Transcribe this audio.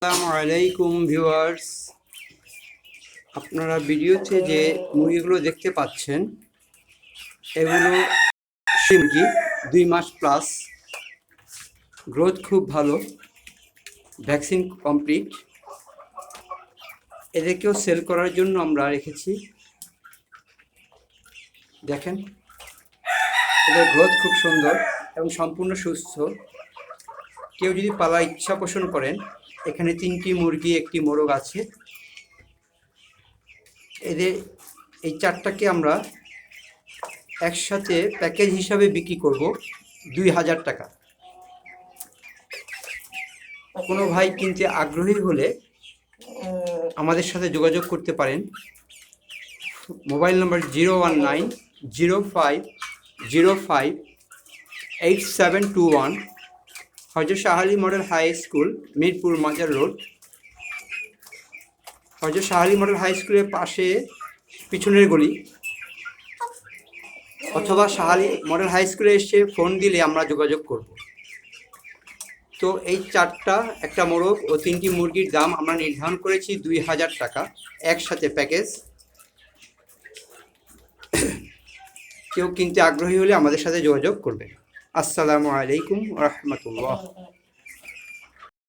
আসসালামু আলাইকুম ভিউয়ার্স, আপনারা ভিডিওতে যে মুরগিগুলো দেখতে পাচ্ছেন এগুলো মুরগি 2 মাস প্লাস, গ্রোথ খুব ভালো, ভ্যাকসিন কমপ্লিট। এদেরকেও সেল করার জন্য আমরা রেখেছি। দেখেন, এদের গ্রোথ খুব সুন্দর এবং সম্পূর্ণ সুস্থ। কেউ যদি পালার ইচ্ছা পোষণ করেন, এখানে 3টি মুরগি, একটি মোরগ আছে। এদের এই 4টাকে আমরা একসাথে প্যাকেজ হিসাবে বিক্রি করব 2000 টাকা। কোনো ভাই কিনতে আগ্রহী হলে আমাদের সাথে যোগাযোগ করতে পারেন। Mobile number 01905058721, Hazrat Shah Ali model high school, Mirpur Mazar road. হযরত শাহ আলী মডেল হাই স্কুলের পাশে পিছনের গলি, অথবা শাহ আলী মডেল হাই স্কুলে এসে ফোন দিলে আমরা যোগাযোগ করব। তো এই 4টা, একটা মোরগ ও 3টি মুরগির দাম আমরা নির্ধারণ করেছি 2000 টাকা, একসাথে প্যাকেজ। কেউ কিনতে আগ্রহী হলে আমাদের সাথে যোগাযোগ করবেন। আসসালামু আলাইকুম ওয়া রাহমাতুল্লাহ।